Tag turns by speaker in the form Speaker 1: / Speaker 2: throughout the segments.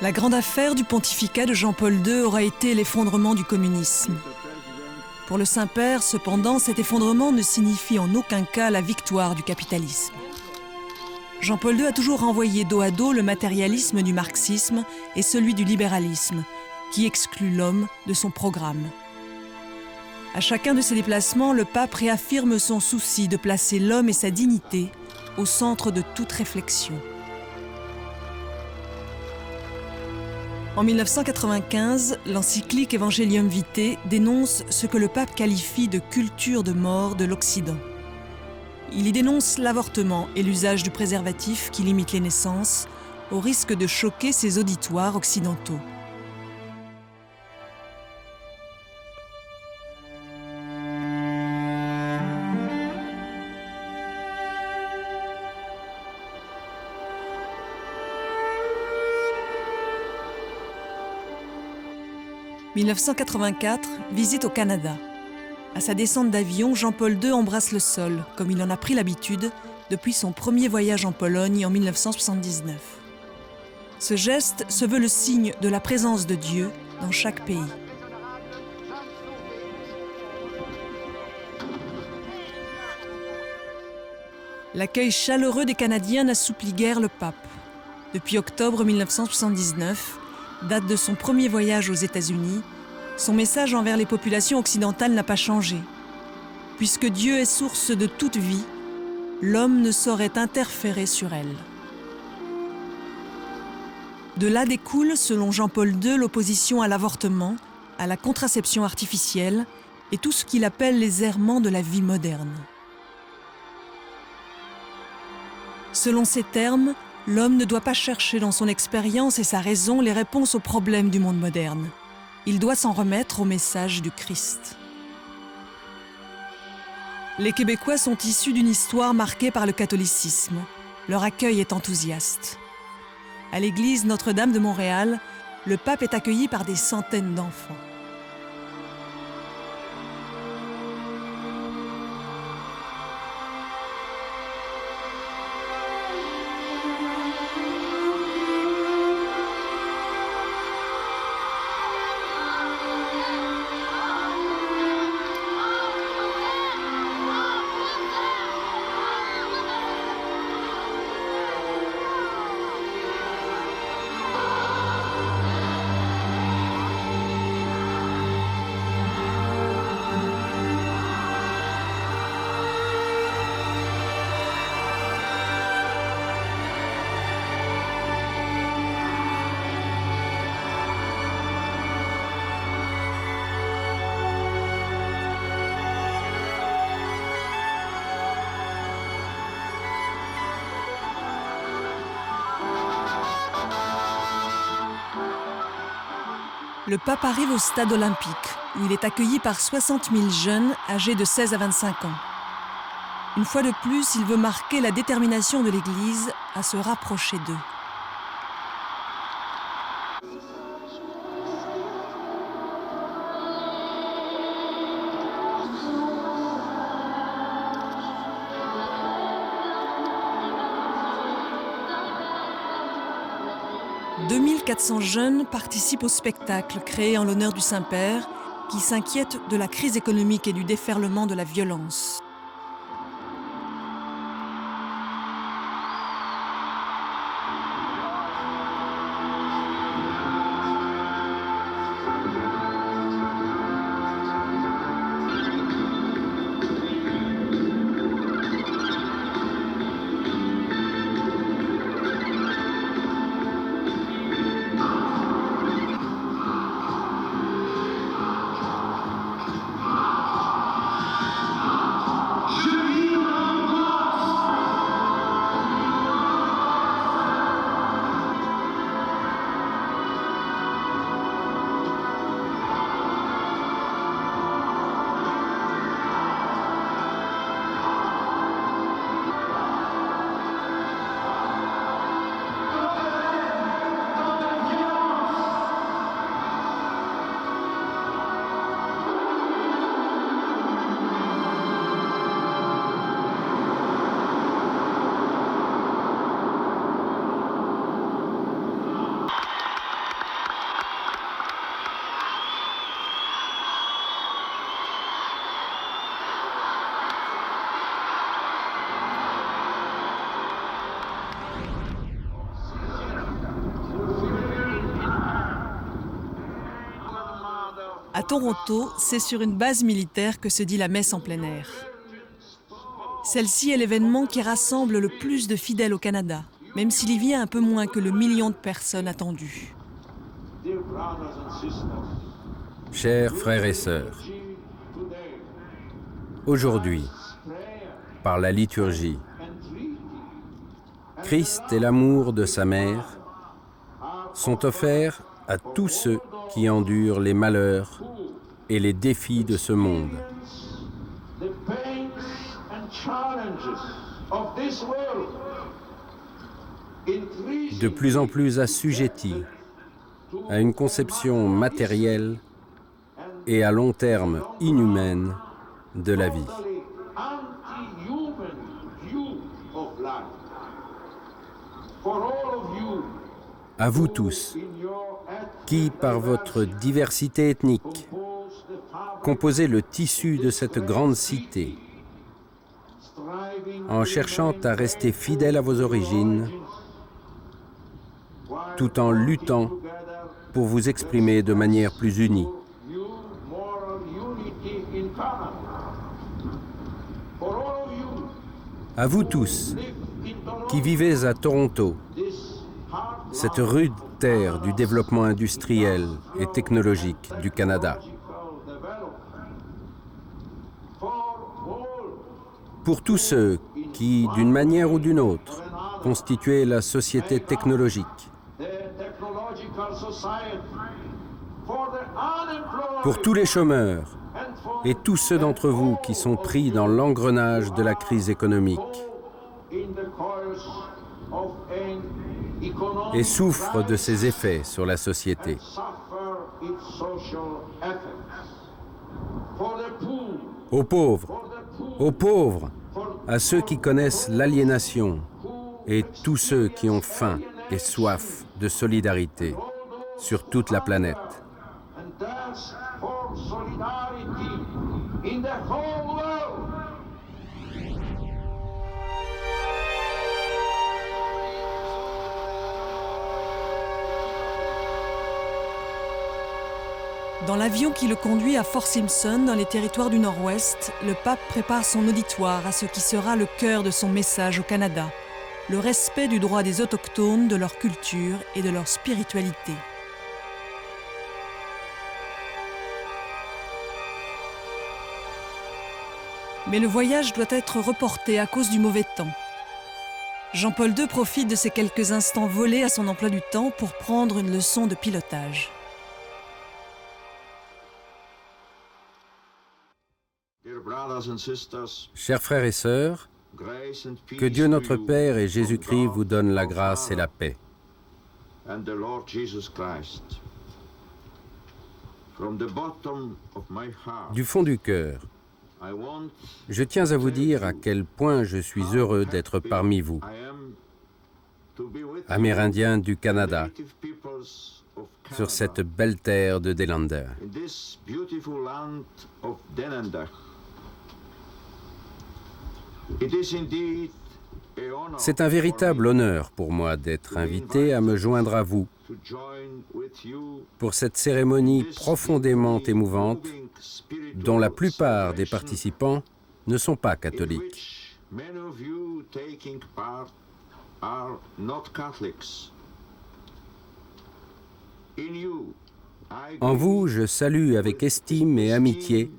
Speaker 1: La grande affaire du pontificat de Jean-Paul II aura été l'effondrement du communisme. Pour le Saint-Père, cependant, cet effondrement ne signifie en aucun cas la victoire du capitalisme. Jean-Paul II a toujours renvoyé dos à dos le matérialisme du marxisme et celui du libéralisme, qui exclut l'homme de son programme. À chacun de ses déplacements, le pape réaffirme son souci de placer l'homme et sa dignité au centre de toute réflexion. En 1995, l'encyclique Evangelium Vitae dénonce ce que le pape qualifie de culture de mort de l'Occident. Il y dénonce l'avortement et l'usage du préservatif qui limite les naissances, au risque de choquer ses auditoires occidentaux. « 1984, visite au Canada. À sa descente d'avion, Jean-Paul II embrasse le sol, comme il en a pris l'habitude depuis son premier voyage en Pologne en 1979. Ce geste se veut le signe de la présence de Dieu dans chaque pays. L'accueil chaleureux des Canadiens n'assouplit guère le pape. Depuis octobre 1979, date de son premier voyage aux États-Unis, son message envers les populations occidentales n'a pas changé. Puisque Dieu est source de toute vie, l'homme ne saurait interférer sur elle. De là découle, selon Jean-Paul II, l'opposition à l'avortement, à la contraception artificielle et tout ce qu'il appelle les errements de la vie moderne. Selon ces termes, l'homme ne doit pas chercher dans son expérience et sa raison les réponses aux problèmes du monde moderne. Il doit s'en remettre au message du Christ. Les Québécois sont issus d'une histoire marquée par le catholicisme. Leur accueil est enthousiaste. À l'église Notre-Dame de Montréal, le pape est accueilli par des centaines d'enfants. Le pape arrive au stade olympique, où il est accueilli par 60 000 jeunes âgés de 16 à 25 ans. Une fois de plus, il veut marquer la détermination de l'Église à se rapprocher d'eux. « 2400 jeunes participent au spectacle créé en l'honneur du Saint-Père qui s'inquiète de la crise économique et du déferlement de la violence. Toronto, c'est sur une base militaire que se dit la messe en plein air. Celle-ci est l'événement qui rassemble le plus de fidèles au Canada, même s'il y vient un peu moins que le million de personnes attendues.
Speaker 2: Chers frères et sœurs, aujourd'hui, par la liturgie, Christ et l'amour de sa mère sont offerts à tous ceux qui endurent les malheurs et les défis de ce monde. De plus en plus assujettis à une conception matérielle et à long terme inhumaine de la vie. À vous tous, qui, par votre diversité ethnique, composez le tissu de cette grande cité, en cherchant à rester fidèles à vos origines, tout en luttant pour vous exprimer de manière plus unie. À vous tous, qui vivez à Toronto, cette rude terre du développement industriel et technologique du Canada. Pour tous ceux qui, d'une manière ou d'une autre, constituaient la société technologique. Pour tous les chômeurs et tous ceux d'entre vous qui sont pris dans l'engrenage de la crise économique et souffrent de ses effets sur la société. Aux pauvres, à ceux qui connaissent l'aliénation et tous ceux qui ont faim et soif de solidarité sur toute la planète.
Speaker 1: Dans l'avion qui le conduit à Fort Simpson, dans les territoires du Nord-Ouest, le pape prépare son auditoire à ce qui sera le cœur de son message au Canada, le respect du droit des autochtones, de leur culture et de leur spiritualité. Mais le voyage doit être reporté à cause du mauvais temps. Jean-Paul II profite de ces quelques instants volés à son emploi du temps pour prendre une leçon de pilotage.
Speaker 2: Chers frères et sœurs, que Dieu notre Père et Jésus-Christ vous donnent la grâce et la paix. Du fond du cœur, je tiens à vous dire à quel point je suis heureux d'être parmi vous, Amérindiens du Canada, sur cette belle terre de Délander. C'est un véritable honneur pour moi d'être invité à me joindre à vous pour cette cérémonie profondément émouvante dont la plupart des participants ne sont pas catholiques. En vous, je salue avec estime et amitié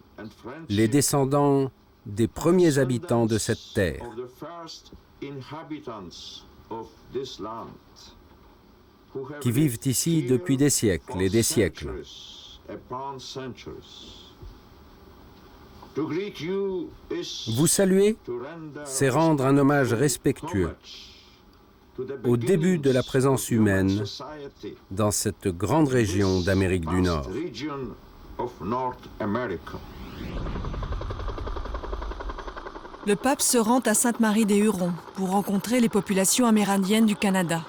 Speaker 2: les descendants des premiers habitants de cette terre. Qui vivent ici depuis des siècles et des siècles. Vous saluer, c'est rendre un hommage respectueux au début de la présence humaine dans cette grande région d'Amérique du Nord.
Speaker 1: Le pape se rend à Sainte-Marie-des-Hurons pour rencontrer les populations amérindiennes du Canada.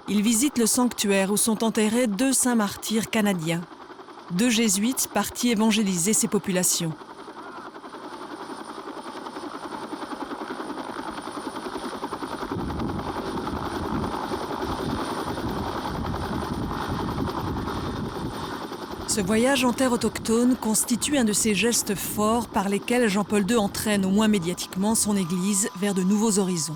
Speaker 1: Il visite le sanctuaire où sont enterrés 2 saints martyrs canadiens, 2 jésuites partis évangéliser ces populations. Ce voyage en terre autochtone constitue un de ces gestes forts par lesquels Jean-Paul II entraîne, au moins médiatiquement, son Église vers de nouveaux horizons.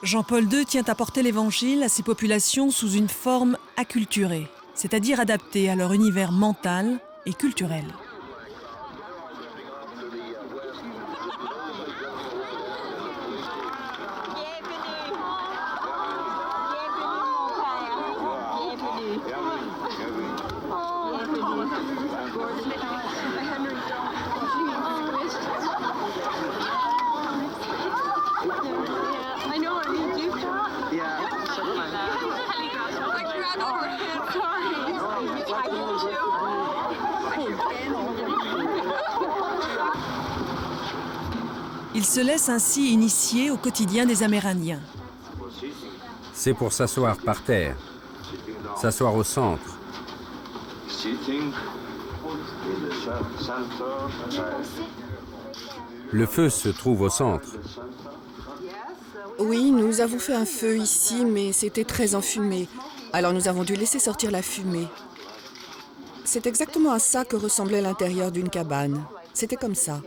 Speaker 1: Jean-Paul II tient à porter l'Évangile à ces populations sous une forme acculturée, c'est-à-dire adaptée à leur univers mental et culturel. Il se laisse ainsi initier au quotidien des Amérindiens.
Speaker 2: C'est pour s'asseoir par terre, s'asseoir au centre. Le feu se trouve au centre.
Speaker 3: Oui, nous avons fait un feu ici, mais c'était très enfumé. Alors nous avons dû laisser sortir la fumée. C'est exactement à ça que ressemblait l'intérieur d'une cabane. C'était comme ça.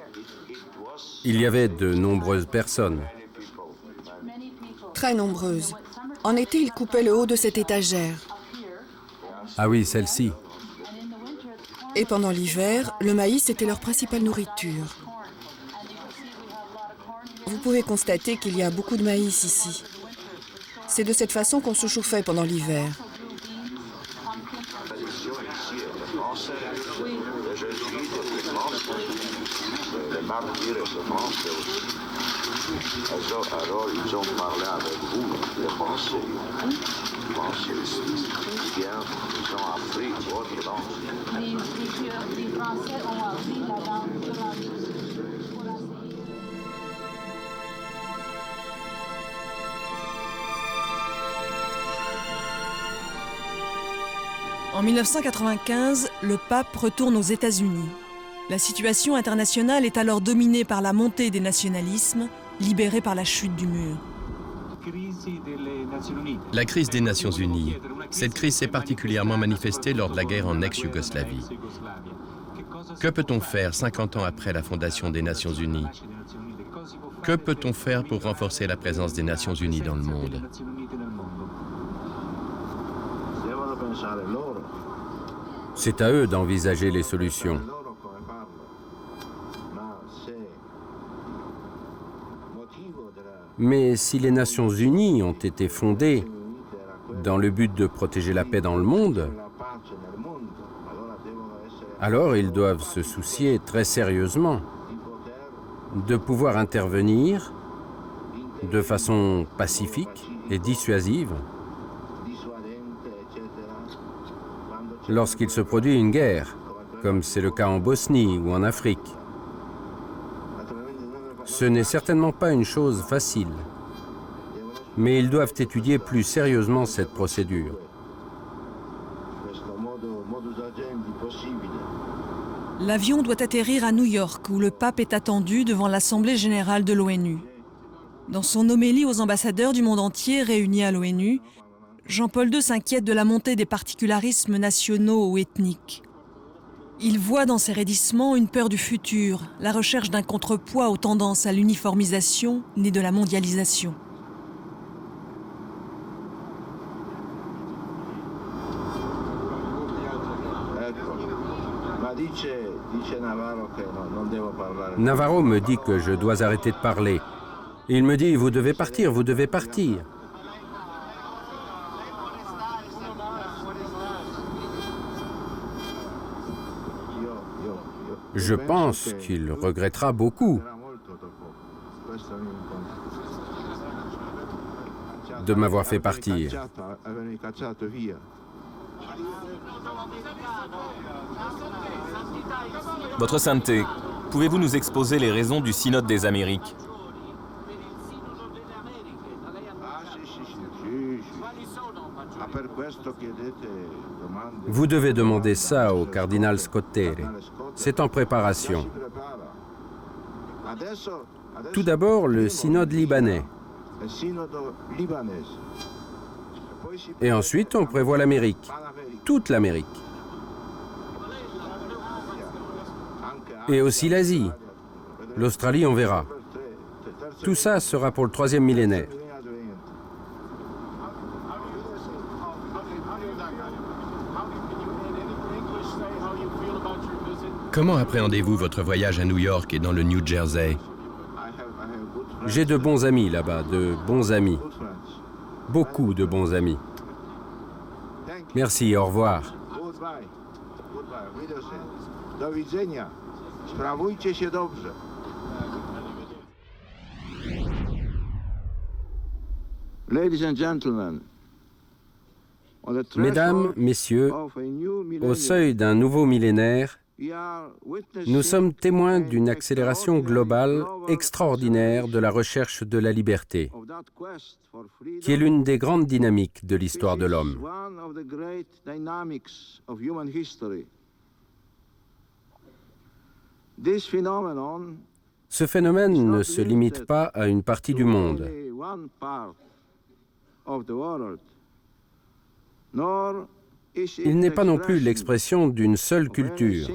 Speaker 2: Il y avait de nombreuses personnes.
Speaker 3: Très nombreuses. En été, ils coupaient le haut de cette étagère.
Speaker 2: Ah oui, celle-ci.
Speaker 3: Et pendant l'hiver, le maïs était leur principale nourriture. Vous pouvez constater qu'il y a beaucoup de maïs ici. C'est de cette façon qu'on se chauffait pendant l'hiver.
Speaker 4: Alors, ils ont parlé avec vous, les Français. Ils ont appris votre langue.
Speaker 5: Les Français ont appris la langue de la vie.
Speaker 1: En 1995, le pape retourne aux États-Unis. La situation internationale est alors dominée par la montée des nationalismes, libérés par la chute du mur.
Speaker 6: La crise des Nations Unies. Cette crise s'est particulièrement manifestée lors de la guerre en ex-Yougoslavie. Que peut-on faire 50 ans après la fondation des Nations Unies? Que peut-on faire pour renforcer la présence des Nations Unies dans le monde?
Speaker 2: C'est à eux d'envisager les solutions. Mais si les Nations Unies ont été fondées dans le but de protéger la paix dans le monde, alors ils doivent se soucier très sérieusement de pouvoir intervenir de façon pacifique et dissuasive lorsqu'il se produit une guerre, comme c'est le cas en Bosnie ou en Afrique. Ce n'est certainement pas une chose facile, mais ils doivent étudier plus sérieusement cette procédure.
Speaker 1: L'avion doit atterrir à New York, où le pape est attendu devant l'Assemblée générale de l'ONU. Dans son homélie aux ambassadeurs du monde entier réunis à l'ONU, Jean-Paul II s'inquiète de la montée des particularismes nationaux ou ethniques. Il voit dans ces raidissements une peur du futur, la recherche d'un contrepoids aux tendances à l'uniformisation nées de la mondialisation.
Speaker 2: Navarro me dit que je dois arrêter de parler. Il me dit « Vous devez partir, vous devez partir ». Je pense qu'il regrettera beaucoup de m'avoir fait partir.
Speaker 7: Votre Sainteté, pouvez-vous nous exposer les raisons du Synode des Amériques?
Speaker 2: Vous devez demander ça au cardinal Scottere. C'est en préparation. Tout d'abord, le synode libanais. Et ensuite, on prévoit l'Amérique. Toute l'Amérique. Et aussi l'Asie. L'Australie, on verra. Tout ça sera pour le 3e millénaire.
Speaker 6: Comment appréhendez-vous votre voyage à New York et dans le New Jersey?
Speaker 2: J'ai de bons amis là-bas, de bons amis. Beaucoup de bons amis. Merci, au revoir. Mesdames, messieurs, au seuil d'un nouveau millénaire, nous sommes témoins d'une accélération globale extraordinaire de la recherche de la liberté, qui est l'une des grandes dynamiques de l'histoire de l'homme. Ce phénomène ne se limite pas à une partie du monde. Il n'est pas non plus l'expression d'une seule culture.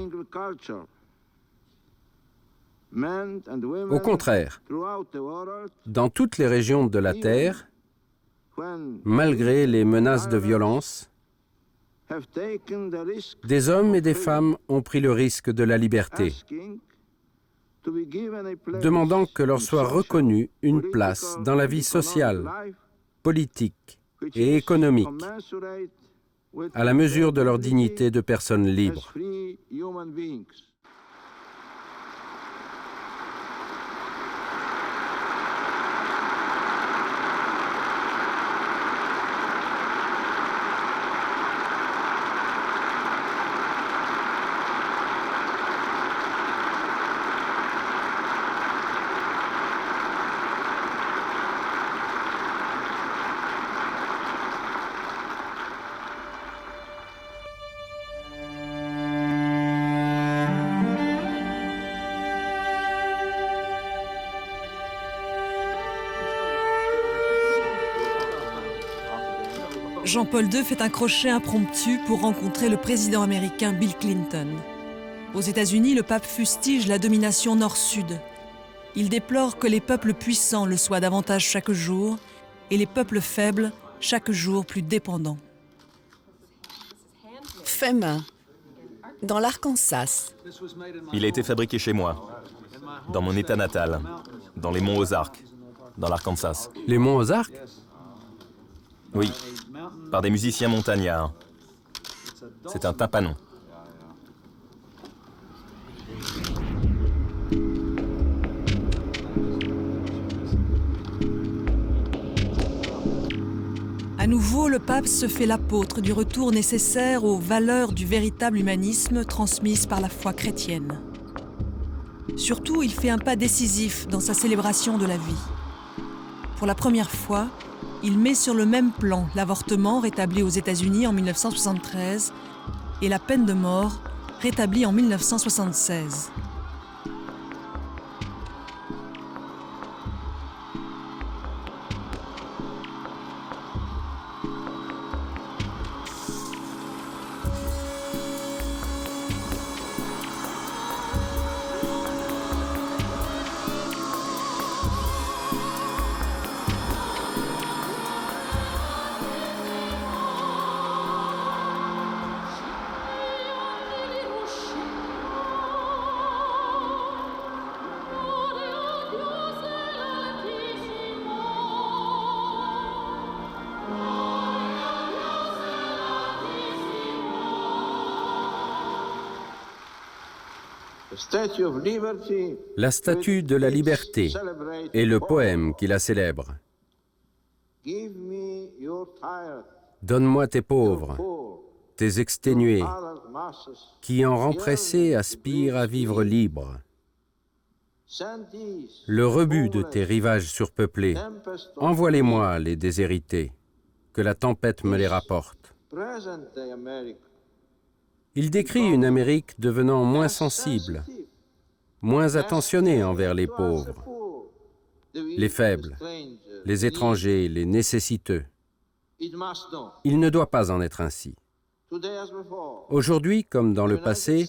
Speaker 2: Au contraire, dans toutes les régions de la Terre, malgré les menaces de violence, des hommes et des femmes ont pris le risque de la liberté, demandant que leur soit reconnue une place dans la vie sociale, politique et économique, à la mesure de leur dignité de personnes libres.
Speaker 1: Jean-Paul II fait un crochet impromptu pour rencontrer le président américain Bill Clinton. Aux États-Unis, le pape fustige la domination nord-sud. Il déplore que les peuples puissants le soient davantage chaque jour et les peuples faibles chaque jour plus dépendants.
Speaker 3: Fait main, dans l'Arkansas.
Speaker 7: Il a été fabriqué chez moi, dans mon état natal, dans les monts Ozarks, dans l'Arkansas.
Speaker 2: Les monts Ozarks?
Speaker 7: Oui, par des musiciens montagnards. C'est un tympanon.
Speaker 1: À nouveau, le pape se fait l'apôtre du retour nécessaire aux valeurs du véritable humanisme transmises par la foi chrétienne. Surtout, il fait un pas décisif dans sa célébration de la vie. Pour la première fois, il met sur le même plan l'avortement rétabli aux États-Unis en 1973 et la peine de mort rétablie en 1976.
Speaker 2: La statue de la liberté et le poème qui la célèbre. Donne-moi tes pauvres, tes exténués, qui en rang pressé aspirent à vivre libres. Le rebut de tes rivages surpeuplés, envoie-les-moi les déshérités, que la tempête me les rapporte. Il décrit une Amérique devenant moins sensible, moins attentionnée envers les pauvres, les faibles, les étrangers, les nécessiteux. Il ne doit pas en être ainsi. Aujourd'hui, comme dans le passé,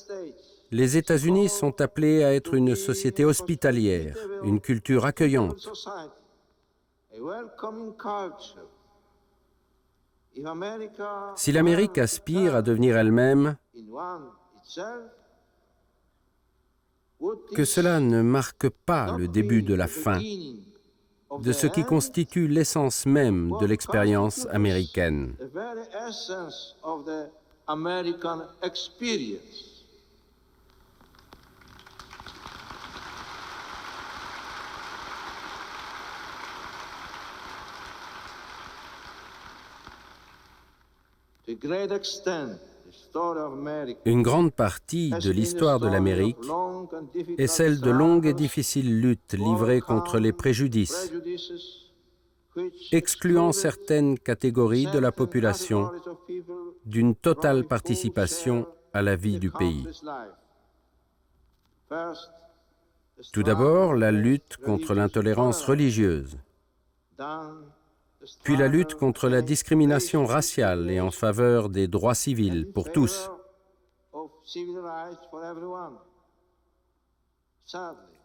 Speaker 2: Les États-Unis sont appelés à être une société hospitalière, une culture accueillante. Si l'Amérique aspire à devenir elle-même, que cela ne marque pas le début de la fin de ce qui constitue l'essence même de l'expérience américaine. Une grande partie de l'histoire de l'Amérique est celle de longues et difficiles luttes livrées contre les préjudices, excluant certaines catégories de la population d'une totale participation à la vie du pays. Tout d'abord, la lutte contre l'intolérance religieuse, puis la lutte contre la discrimination raciale et en faveur des droits civils pour tous.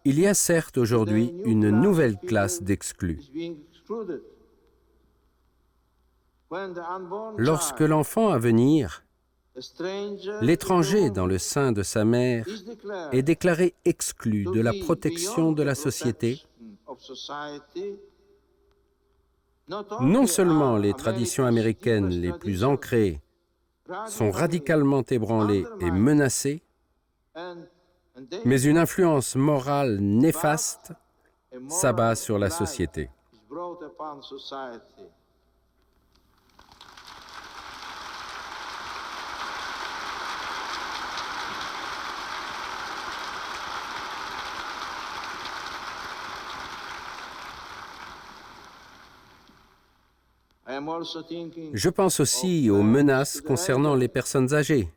Speaker 2: Il y a certes aujourd'hui une nouvelle classe d'exclus. Lorsque l'enfant à venir, l'étranger dans le sein de sa mère, est déclaré exclu de la protection de la société, non seulement les traditions américaines les plus ancrées sont radicalement ébranlées et menacées, mais une influence morale néfaste s'abat sur la société. Je pense aussi aux menaces concernant les personnes âgées,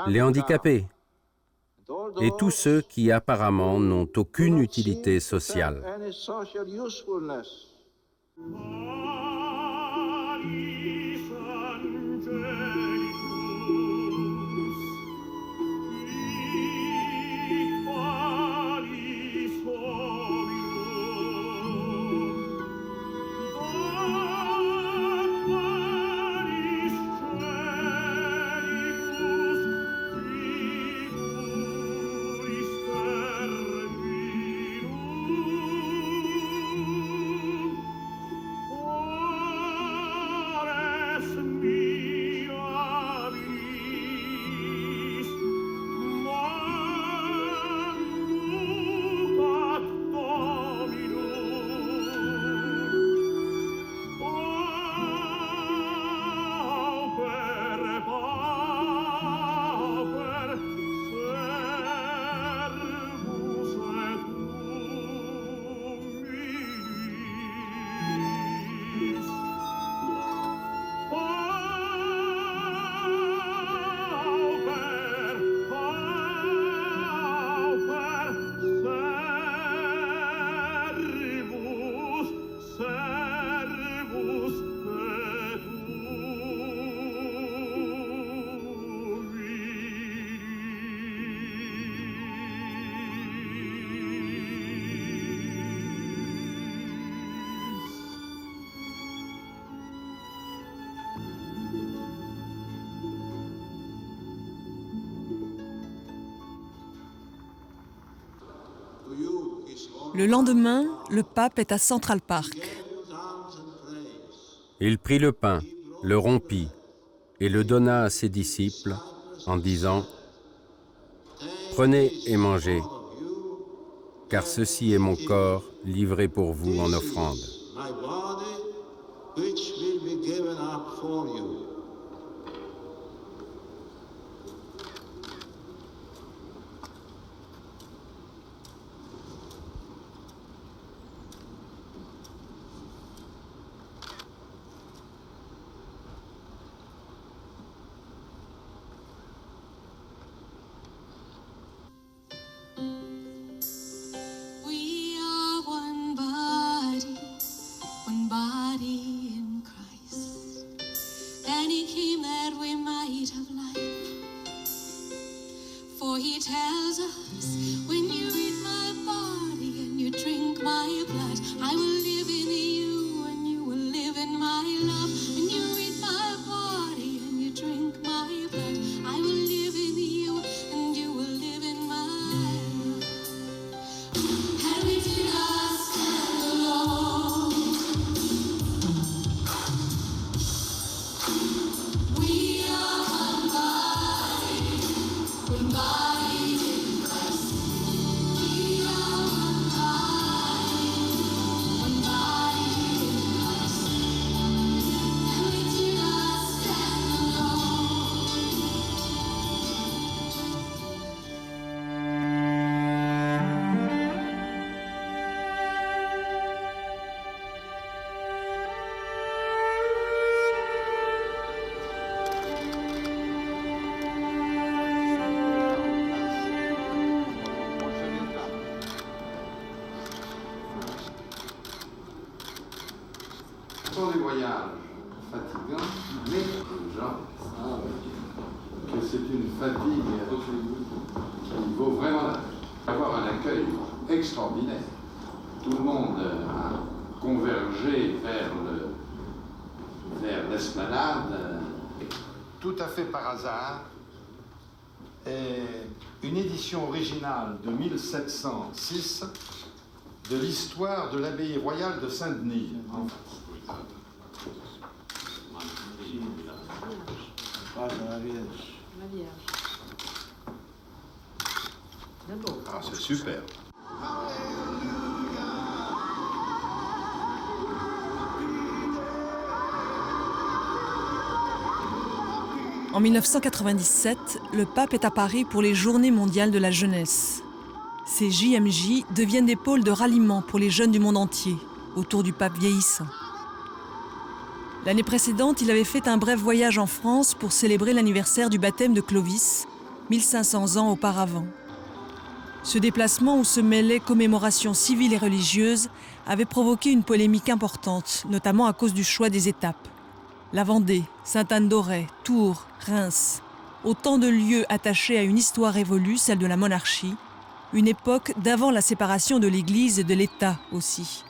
Speaker 2: les handicapés et tous ceux qui apparemment n'ont aucune utilité sociale.
Speaker 1: Le lendemain, le pape est à Central Park.
Speaker 2: Il prit le pain, le rompit et le donna à ses disciples en disant « Prenez et mangez, car ceci est mon corps livré pour vous en offrande. »
Speaker 8: Body in Christ, and Ce sont des voyages fatigants, mais que c'est une fatigue qui vaut vraiment la peine. Avoir un accueil extraordinaire. Tout le monde a convergé vers l'esplanade. Tout à fait par hasard, une édition originale de 1706 de l'histoire de l'abbaye royale de Saint-Denis. Ah, c'est super.
Speaker 1: En 1997, le pape est à Paris pour les Journées mondiales de la jeunesse. Ces JMJ deviennent des pôles de ralliement pour les jeunes du monde entier, autour du pape vieillissant. L'année précédente, il avait fait un bref voyage en France pour célébrer l'anniversaire du baptême de Clovis, 1500 ans auparavant. Ce déplacement où se mêlaient commémorations civiles et religieuses avait provoqué une polémique importante, notamment à cause du choix des étapes. La Vendée, Sainte-Anne-d'Auray, Tours, Reims, autant de lieux attachés à une histoire révolue, celle de la monarchie, une époque d'avant la séparation de l'Église et de l'État aussi.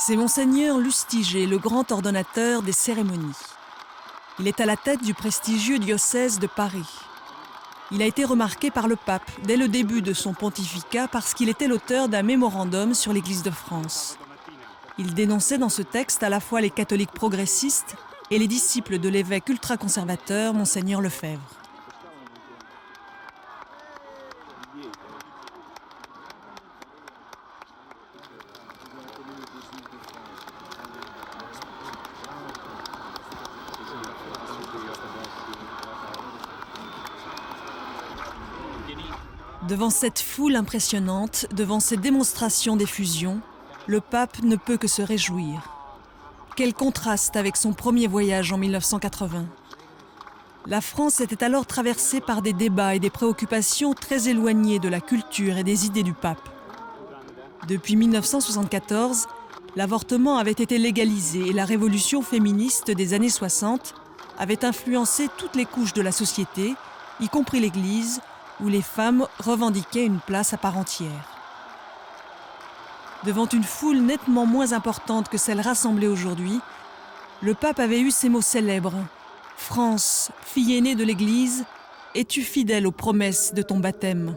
Speaker 1: C'est Monseigneur Lustiger, le grand ordonnateur des cérémonies. Il est à la tête du prestigieux diocèse de Paris. Il a été remarqué par le pape dès le début de son pontificat parce qu'il était l'auteur d'un mémorandum sur l'Église de France. Il dénonçait dans ce texte à la fois les catholiques progressistes et les disciples de l'évêque ultra-conservateur Monseigneur Lefebvre. Devant cette foule impressionnante, devant ces démonstrations d'effusion, le pape ne peut que se réjouir. Quel contraste avec son premier voyage en 1980. La France était alors traversée par des débats et des préoccupations très éloignées de la culture et des idées du pape. Depuis 1974, l'avortement avait été légalisé et la révolution féministe des années 60 avait influencé toutes les couches de la société, y compris l'Église, où les femmes revendiquaient une place à part entière. Devant une foule nettement moins importante que celle rassemblée aujourd'hui, le pape avait eu ces mots célèbres. « France, fille aînée de l'Église, es-tu fidèle aux promesses de ton baptême ?»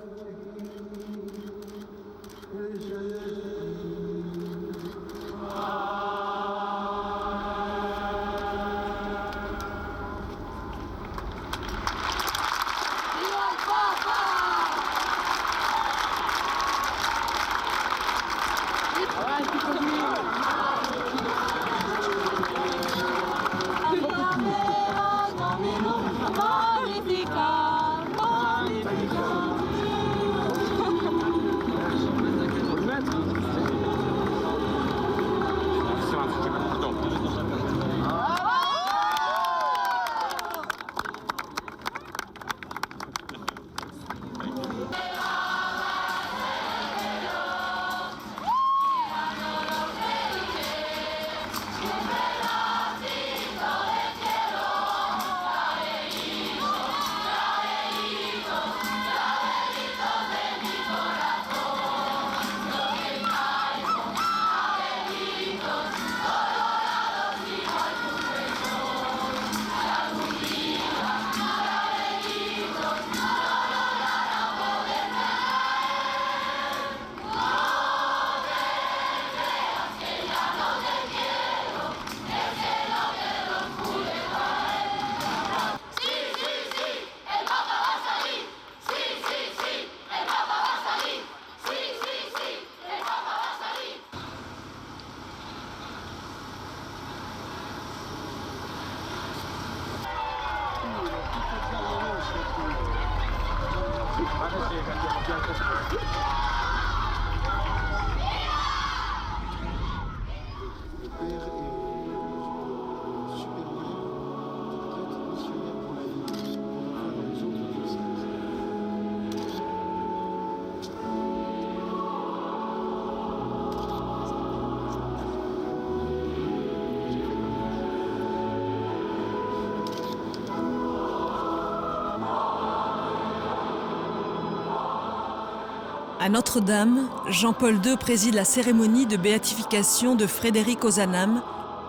Speaker 1: À Notre-Dame, Jean-Paul II préside la cérémonie de béatification de Frédéric Ozanam,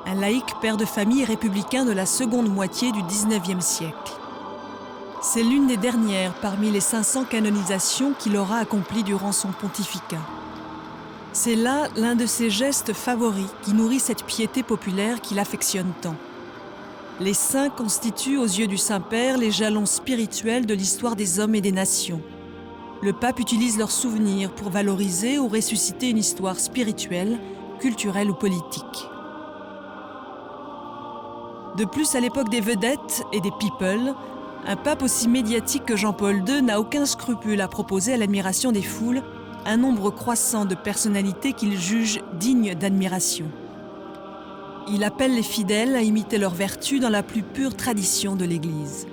Speaker 1: un laïc père de famille républicain de la seconde moitié du XIXe siècle. C'est l'une des dernières parmi les 500 canonisations qu'il aura accomplies durant son pontificat. C'est là l'un de ses gestes favoris qui nourrit cette piété populaire qu'il affectionne tant. Les saints constituent aux yeux du Saint-Père les jalons spirituels de l'histoire des hommes et des nations. Le pape utilise leurs souvenirs pour valoriser ou ressusciter une histoire spirituelle, culturelle ou politique. De plus, à l'époque des vedettes et des people, un pape aussi médiatique que Jean-Paul II n'a aucun scrupule à proposer à l'admiration des foules un nombre croissant de personnalités qu'il juge dignes d'admiration. Il appelle les fidèles à imiter leurs vertus dans la plus pure tradition de l'Église.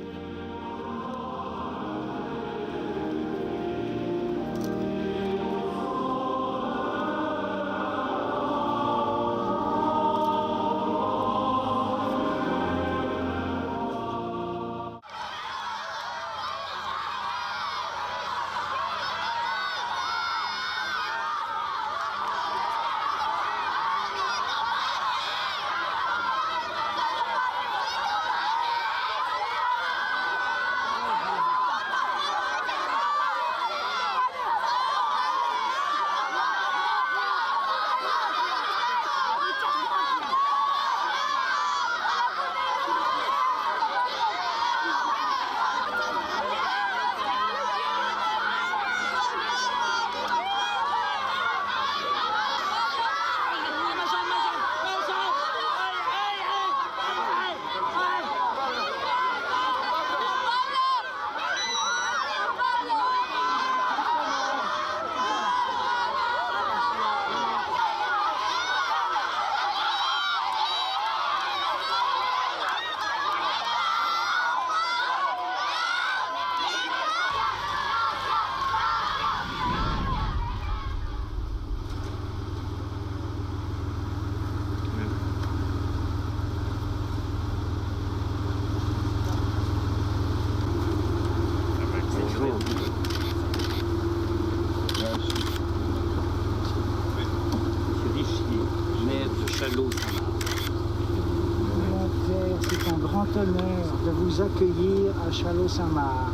Speaker 9: C'est un grand honneur de vous accueillir à Châlons-Saint-Marc.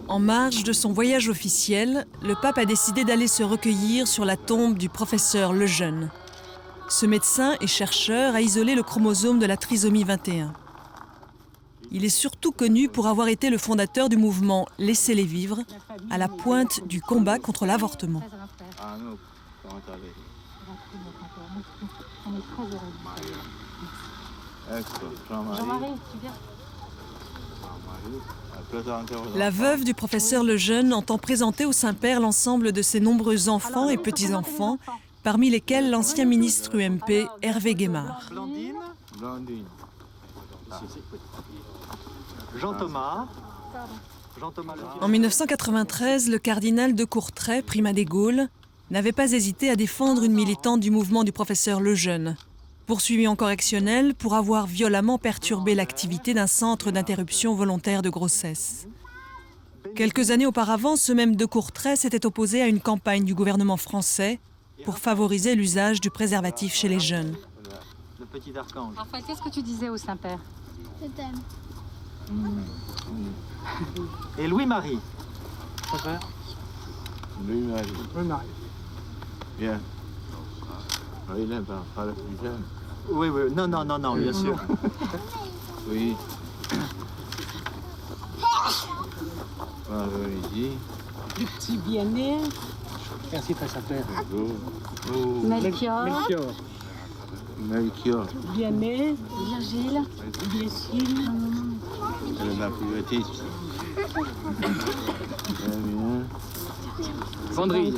Speaker 1: En marge de son voyage officiel, le pape a décidé d'aller se recueillir sur la tombe du professeur Lejeune. Ce médecin et chercheur a isolé le chromosome de la trisomie 21. Il est surtout connu pour avoir été le fondateur du mouvement Laissez-les vivre, à la pointe du combat contre l'avortement.
Speaker 5: On est très heureux. Jean-Marie, tu viens?
Speaker 1: La veuve du professeur Lejeune entend présenter au Saint-Père l'ensemble de ses nombreux enfants et petits-enfants, parmi lesquels l'ancien ministre UMP Hervé Guémard.
Speaker 10: Jean-Thomas.
Speaker 1: En 1993, le cardinal de Courtrai, primat des Gaules, n'avait pas hésité à défendre une militante du mouvement du professeur Lejeune, poursuivie en correctionnel pour avoir violemment perturbé l'activité d'un centre d'interruption volontaire de grossesse. Quelques années auparavant, ce même de Courtrai s'était opposé à une campagne du gouvernement français pour favoriser l'usage du préservatif chez les jeunes.
Speaker 10: Le petit archange.
Speaker 5: Raphaël, qu'est-ce que tu disais au Saint-Père?
Speaker 11: Je t'aime.
Speaker 10: Et Louis-Marie.
Speaker 8: Louis-Marie.
Speaker 9: Louis-Marie.
Speaker 8: Bien. Il n'aime pas le plus jeune.
Speaker 10: Oui, oui, non, bien sûr.
Speaker 8: Oui. Ici.
Speaker 9: Du petit bien-né. Merci, Père Saint-Père.
Speaker 5: Melchior.
Speaker 9: Melchior.
Speaker 11: Melchior.
Speaker 5: Vianney, Virgile, Biesine,
Speaker 11: Elle est ma privatiste. Très bien.
Speaker 10: Vendrille.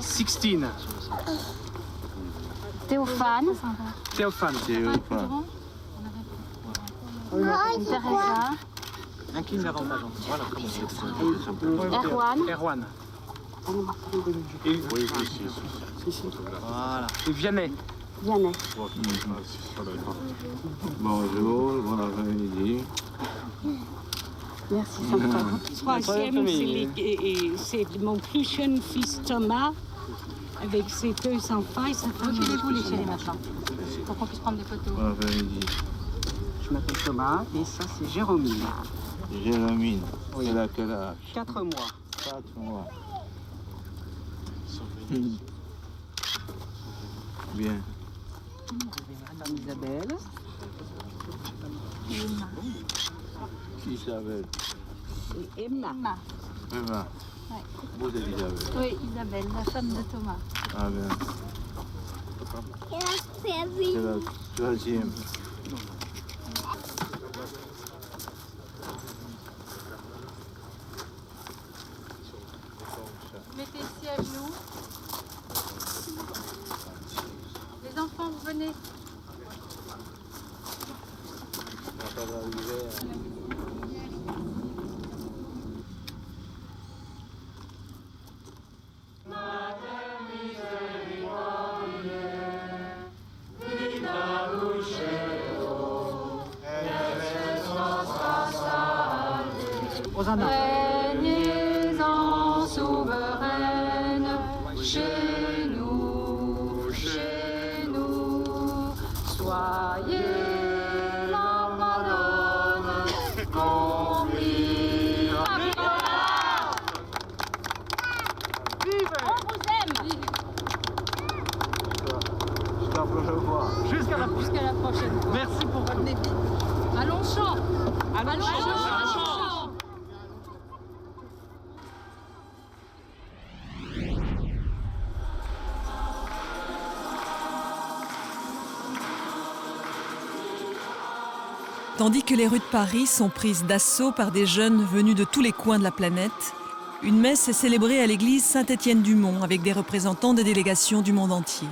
Speaker 10: Sixtine.
Speaker 5: Théophane,
Speaker 10: Théophane.
Speaker 11: Théophane.
Speaker 5: Teresa,
Speaker 10: Incline davantage. Voilà.
Speaker 5: Erwan,
Speaker 10: Erwan.
Speaker 11: Oui, si.
Speaker 10: Voilà. Et Vianney.
Speaker 5: Vianney.
Speaker 11: Bonjour, bon après-midi.
Speaker 5: Merci, sympa.
Speaker 12: Troisième, c'est mon plus jeune fils Thomas, avec ses 2 enfants et sa femme.
Speaker 5: Reculez-vous les chéris maintenant, pour qu'on puisse prendre des photos.
Speaker 11: Bon après-midi.
Speaker 9: Je m'appelle Thomas et ça c'est Jérôme.
Speaker 11: Jérémine. Elle a quel âge?
Speaker 9: 4 mois.
Speaker 11: 4 mois. Bien.
Speaker 9: Madame Isabelle.
Speaker 11: Qui s'appelle?
Speaker 12: Et Emma.
Speaker 11: Emma.
Speaker 5: Ouais.
Speaker 11: Vous êtes Isabelle.
Speaker 5: Oui, Isabelle, la femme de Thomas.
Speaker 11: Ah bien. C'est la troisième.
Speaker 5: Mettez ici à genoux. Les enfants, vous venez. Régnez-en souveraine, chez nous, soyez la Madone compris. On vous aime.
Speaker 11: Jusqu'à la prochaine fois.
Speaker 10: Jusqu'à la
Speaker 5: prochaine fois.
Speaker 10: Merci pour votre débit.
Speaker 5: À Longchamp.
Speaker 10: À Longchamp.
Speaker 1: Tandis que les rues de Paris sont prises d'assaut par des jeunes venus de tous les coins de la planète, une messe est célébrée à l'église Saint-Étienne-du-Mont avec des représentants des délégations du monde entier.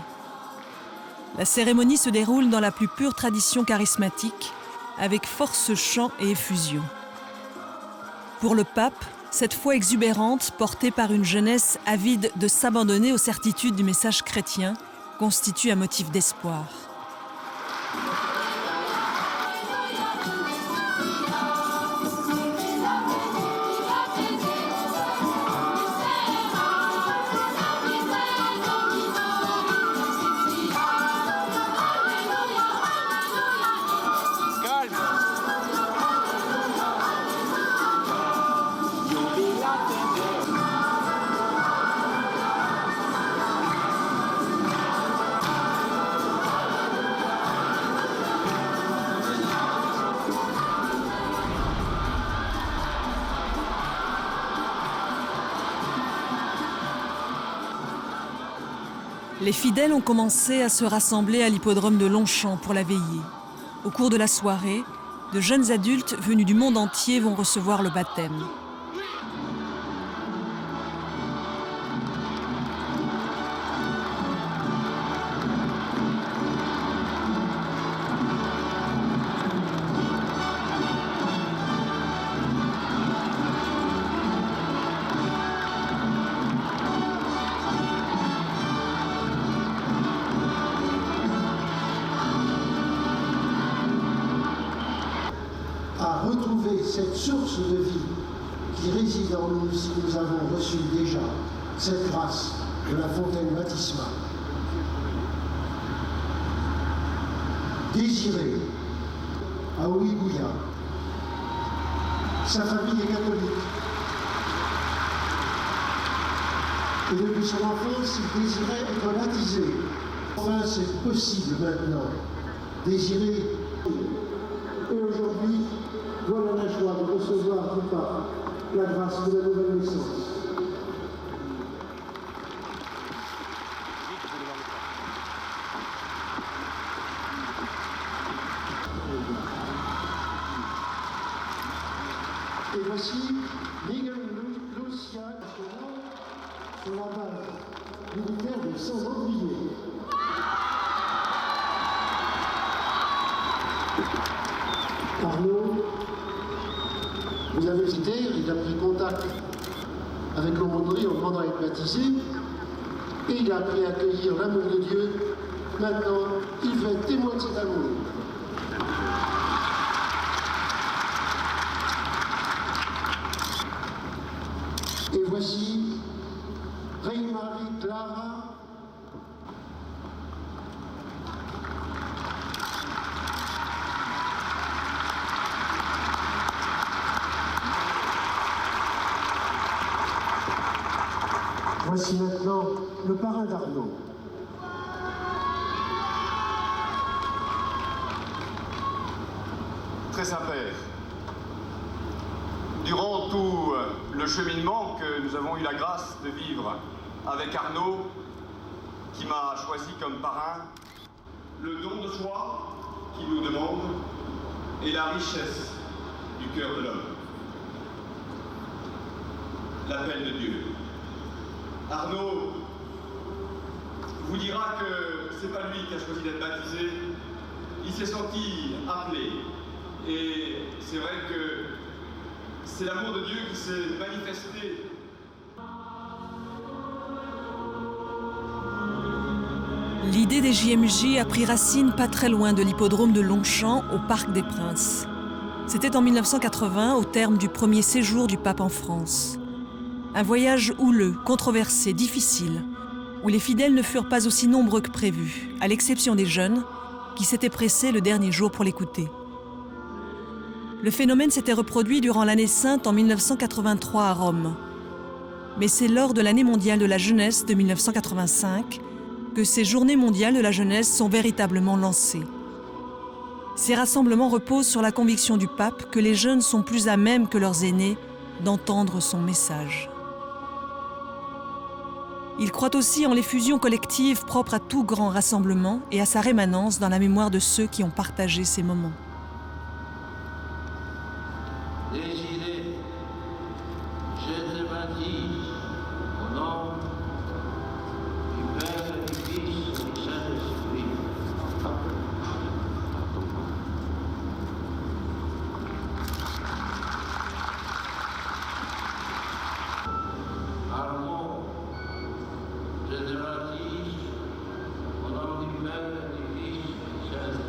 Speaker 1: La cérémonie se déroule dans la plus pure tradition charismatique, avec force chant et effusion. Pour le pape, cette foi exubérante, portée par une jeunesse avide de s'abandonner aux certitudes du message chrétien, constitue un motif d'espoir. Les fidèles ont commencé à se rassembler à l'hippodrome de Longchamp pour la veillée. Au cours de la soirée, de jeunes adultes venus du monde entier vont recevoir le baptême.
Speaker 13: À retrouver cette source de vie qui réside en nous si nous avons reçu déjà cette grâce de la fontaine baptismale. Désiré à Ouïgouya, sa famille est catholique. Et depuis son enfance, il désirait être baptisé. Enfin, c'est possible maintenant. Désiré. Et aujourd'hui, voilà la joie de recevoir du pape la grâce de la nouvelle naissance. voici Miguel Lucia, sur la base militaire de Saint-Andrier. Arnaud, vous avez cité, il a pris contact avec l'aumônerie en demandant à être baptisé, et il a appris à accueillir l'amour de Dieu. Maintenant, il veut être témoin de cet amour. Et voici Reine-Marie Clara. Voici maintenant le parrain d'Arnaud.
Speaker 14: Très Saint-Père, durant tout le cheminement que nous avons eu la grâce de vivre avec Arnaud, qui m'a choisi comme parrain, le don de soi qu'il nous demande et la richesse du cœur de l'homme. L'appel de Dieu. Arnaud vous dira que c'est pas lui qui a choisi d'être baptisé, il s'est senti appelé. Et c'est vrai que c'est l'amour de Dieu qui s'est manifesté.
Speaker 1: L'idée des JMJ a pris racine pas très loin de l'hippodrome de Longchamp, au Parc des Princes. C'était en 1980, au terme du premier séjour du pape en France. Un voyage houleux, controversé, difficile, où les fidèles ne furent pas aussi nombreux que prévu, à l'exception des jeunes, qui s'étaient pressés le dernier jour pour l'écouter. Le phénomène s'était reproduit durant l'année sainte en 1983 à Rome. Mais c'est lors de l'année mondiale de la jeunesse de 1985 que ces journées mondiales de la jeunesse sont véritablement lancées. Ces rassemblements reposent sur la conviction du pape que les jeunes sont plus à même que leurs aînés d'entendre son message. Il croit aussi en l'effusion collective propre à tout grand rassemblement et à sa rémanence dans la mémoire de ceux qui ont partagé ces moments.
Speaker 15: Désiré, je te baptise au nom du Père, du Fils et du Saint-Esprit. Arnaud, je te baptise au nom du Père, du Fils et du Saint-Esprit.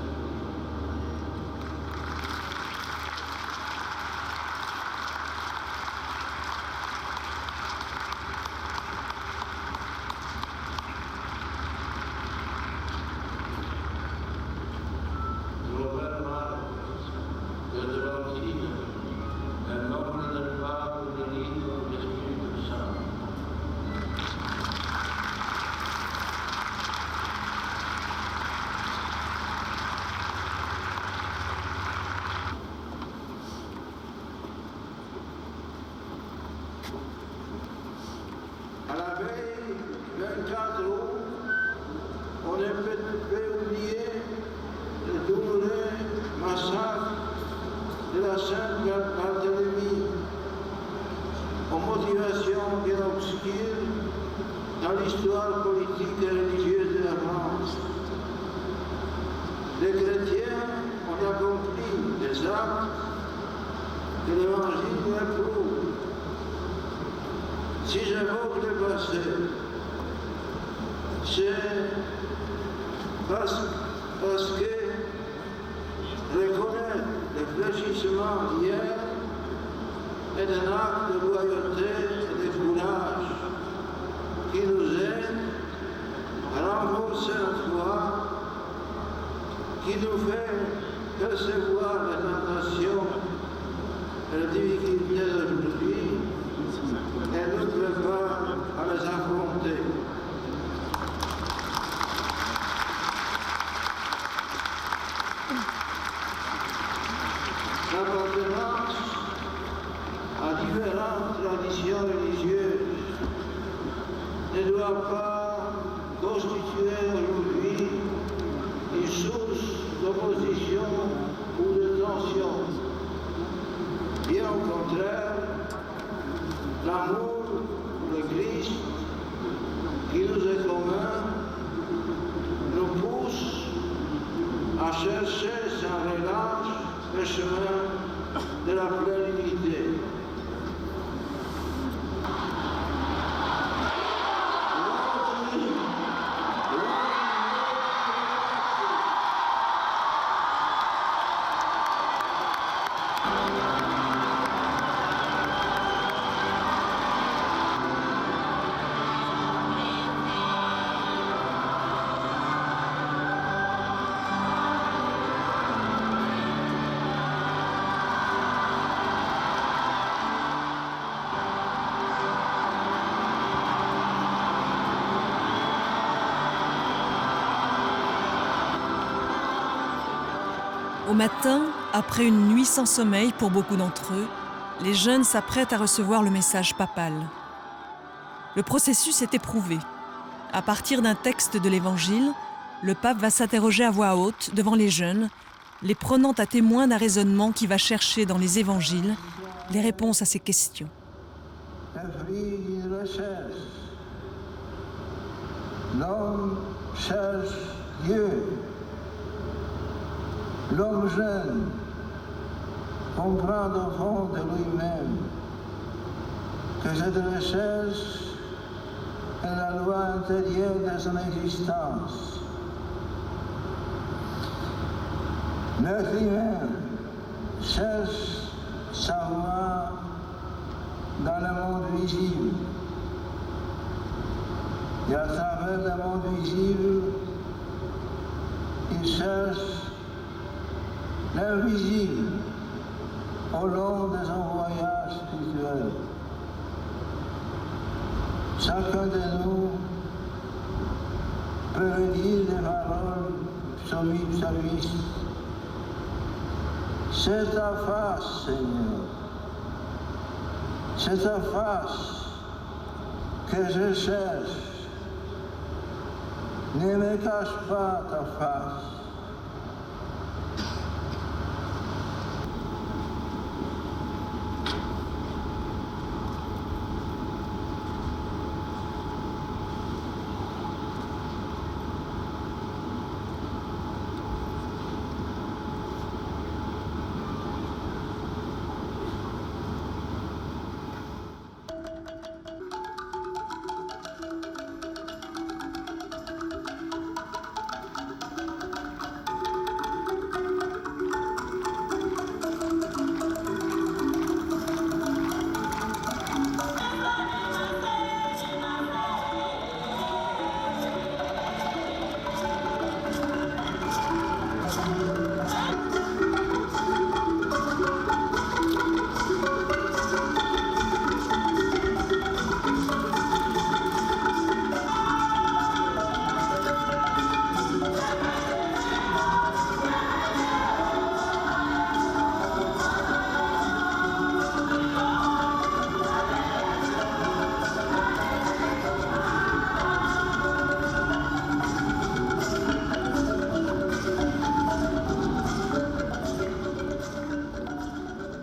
Speaker 15: À la veille 24 août, on ne peut oublier le douloureux massacre de la Sainte-Barthélemy, aux motivations bien obscures dans l'histoire politique et religieuse de la France. Les chrétiens ont accompli des actes que l'Évangile réprouve. Si j'évoque le passé, c'est parce que reconnaître le fléchissement d'hier est un acte de loyauté et de courage qui nous aide à renforcer notre foi, qui nous fait percevoir les tentations et les difficultés d'aujourd'hui et nous prépare à les affronter. L'appartenance à différentes traditions religieuses ne doit pas constituer aujourd'hui une source d'opposition ou de tension. Bien au contraire, l'amour pour le Christ qui nous est commun nous pousse à chercher sans relâche le chemin de la plénitude.
Speaker 1: Au matin, après une nuit sans sommeil pour beaucoup d'entre eux, les jeunes s'apprêtent à recevoir le message papal. Le processus est éprouvé. À partir d'un texte de l'Évangile, le pape va s'interroger à voix haute devant les jeunes, les prenant à témoin d'un raisonnement qui va chercher dans les Évangiles les réponses à ces questions.
Speaker 15: Un fruit d'une recherche. L'homme cherche Dieu. L'homme jeune comprend au fond de lui-même que cette recherche est la loi intérieure de son existence. L'être humain cherche sa voie dans le monde visible. Et à travers le monde visible, il cherche l'invisible au long de son voyage spirituel. Chacun de nous peut redire des paroles psalmistes. C'est ta face, Seigneur. C'est ta face que je cherche. Ne me cache pas ta face.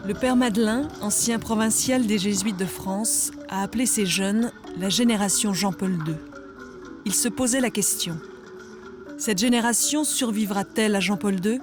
Speaker 1: Le père Madeleine, ancien provincial des Jésuites de France, a appelé ces jeunes la génération Jean-Paul II. Il se posait la question. Cette génération survivra-t-elle à Jean-Paul II ?